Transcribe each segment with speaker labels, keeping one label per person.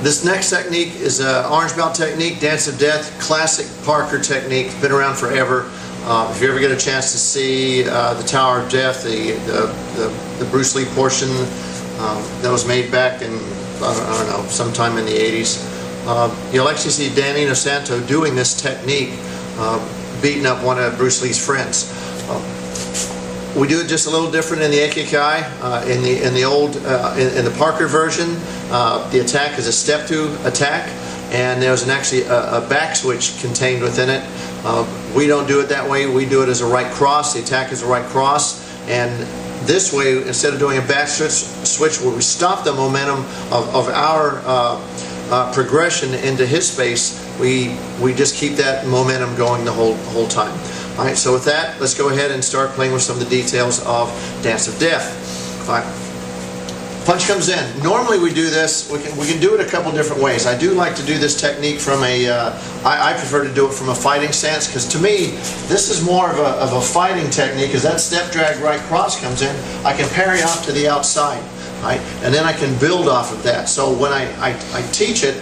Speaker 1: This next technique is an orange belt technique, Dance of Death, classic Parker technique. It's been around forever. If you ever get a chance to see the Tower of Death, the Bruce Lee portion that was made back in, I don't know, sometime in the 80s, you'll actually see Danny Inosanto doing this technique, beating up one of Bruce Lee's friends. We do it just a little different in the AKKI. In the Parker version, the attack is a step-through attack, and there's actually a back switch contained within it. We don't do it that way. We do it as a right cross. The attack is a right cross, and this way, instead of doing a back switch where we stop the momentum of our progression into his space, we just keep that momentum going the whole time. All right, so with that, let's go ahead and start playing with some of the details of Dance of Death. All right. Punch comes in. Normally we do this, we can do it a couple different ways. I do like to do this technique from I prefer to do it from a fighting stance, because to me, this is more of a fighting technique. As that step drag right cross comes in, I can parry off to the outside, right? And then I can build off of that. So when I teach it,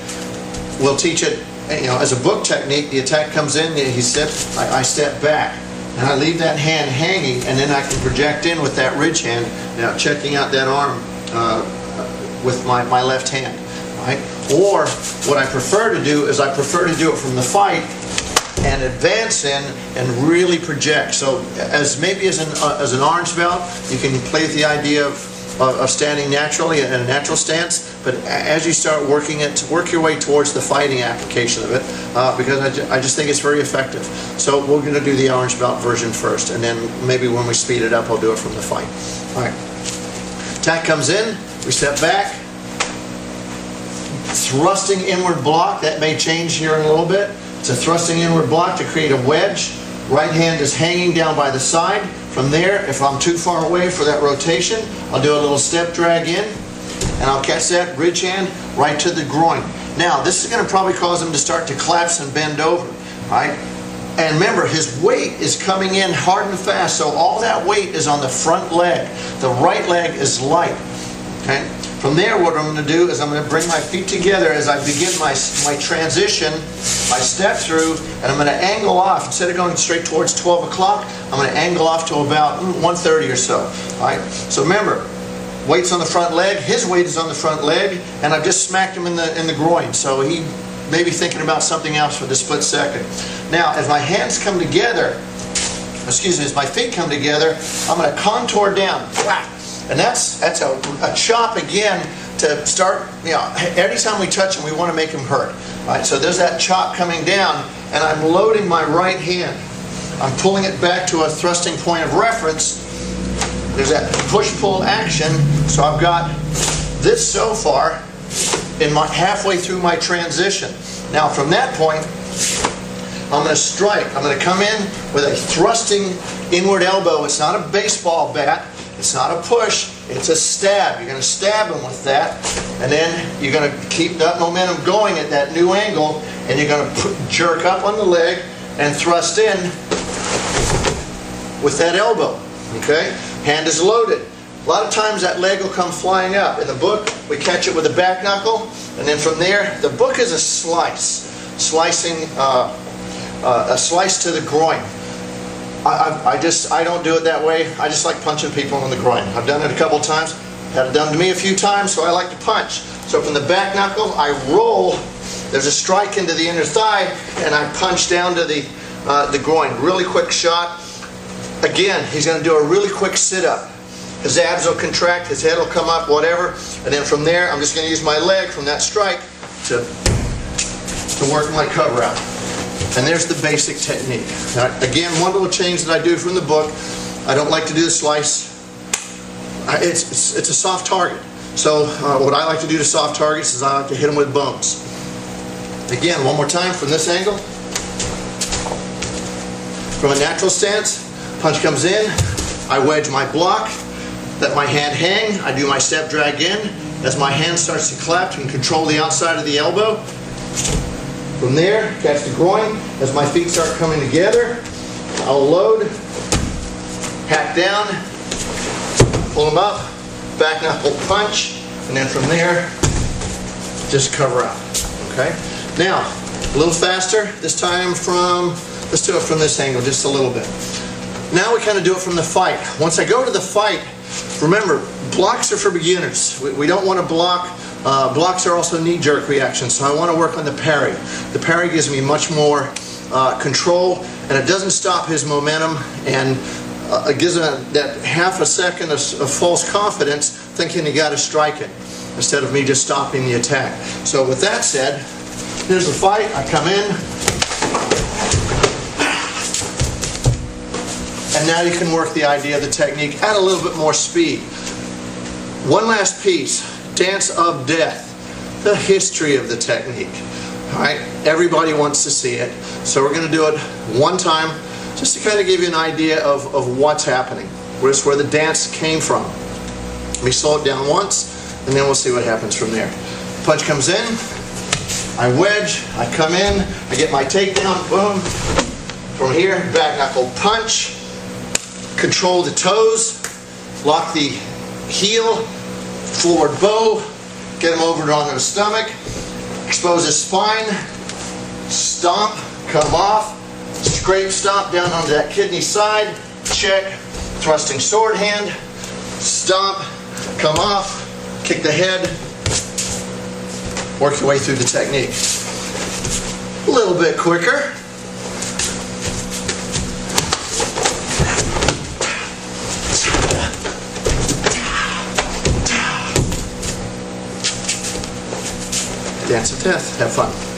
Speaker 1: we'll teach it, you know, as a book technique. The attack comes in, I step back, and I leave that hand hanging, and then I can project in with that ridge hand, now checking out that arm with my left hand, right? Or what I prefer to do is I prefer to do it from the fight and advance in and really project. So maybe as an orange belt, you can play with the idea of standing naturally in a natural stance, but as you start working it, work your way towards the fighting application of it, because I just think it's very effective. So we're going to do the orange belt version first, and then maybe when we speed it up, I'll do it from the fight. All right. Attack comes in, we step back, thrusting inward block. That may change here in a little bit. It's a thrusting inward block to create a wedge. Right hand is hanging down by the side. From there, if I'm too far away for that rotation, I'll do a little step drag in, and I'll catch that ridge hand right to the groin. Now, this is going to probably cause him to start to collapse and bend over, right? And remember, his weight is coming in hard and fast, so all that weight is on the front leg. The right leg is light, okay? From there, what I'm going to do is I'm going to bring my feet together as I begin my transition, my step through, and I'm going to angle off. Instead of going straight towards 12 o'clock, I'm going to angle off to about 1:30 or so. All right? So remember, weight's on the front leg, his weight is on the front leg, and I've just smacked him in the groin. So he may be thinking about something else for the split second. Now, as my hands come together, as my feet come together, I'm going to contour down. Whack. And that's a chop again to start, you know, every time we touch him, we want to make him hurt. Right? So there's that chop coming down, and I'm loading my right hand. I'm pulling it back to a thrusting point of reference. There's that push-pull action. So I've got this so far in halfway through my transition. Now from that point, I'm going to strike. I'm going to come in with a thrusting inward elbow. It's not a baseball bat. It's not a push, it's a stab. You're going to stab him with that, and then you're going to keep that momentum going at that new angle, and you're going to jerk up on the leg and thrust in with that elbow. Okay? Hand is loaded. A lot of times that leg will come flying up. In the book, we catch it with a back knuckle, and then from there, the book is a slice. Slicing, a slice to the groin. I don't do it that way. I just like punching people in the groin. I've done it a couple times. Had it done to me a few times, so I like to punch. So from the back knuckle, I roll. There's a strike into the inner thigh, and I punch down to the groin. Really quick shot. Again, he's going to do a really quick sit-up. His abs will contract, his head will come up, whatever. And then from there, I'm just going to use my leg from that strike to work my cover out. And there's the basic technique. Now, again, one little change that I do from the book, I don't like to do the slice. It's a soft target. So what I like to do to soft targets is I like to hit them with bones. Again, one more time from this angle. From a natural stance, punch comes in, I wedge my block, let my hand hang, I do my step drag in. As my hand starts to collapse, and control the outside of the elbow. From there, catch the groin. As my feet start coming together, I'll load, hack down, pull them up, back knuckle punch, and then from there, just cover up. Okay? Now, a little faster, this time let's do it from this angle just a little bit. Now we kind of do it from the fight. Once I go to the fight, remember, blocks are for beginners. We don't want to block. Blocks are also knee-jerk reactions, so I want to work on the parry. The parry gives me much more control, and it doesn't stop his momentum, and it gives him that half a second of false confidence thinking he got to strike it, instead of me just stopping the attack. So with that said, here's the fight. I come in, and now you can work the idea of the technique at a little bit more speed. One last piece, Dance of Death, the history of the technique. All right, everybody wants to see it, so we're going to do it one time just to kind of give you an idea of what's happening, where the dance came from. Let me slow it down once, and then we'll see what happens from there. Punch comes in, I wedge, I come in, I get my takedown, boom. From here, back knuckle punch, control the toes, lock the heel, forward bow, get him over onto the stomach, expose his spine, stomp, come off, scrape stomp down onto that kidney side, check, thrusting sword hand, stomp, come off, kick the head, work your way through the technique. A little bit quicker. Dance of Death. Have fun.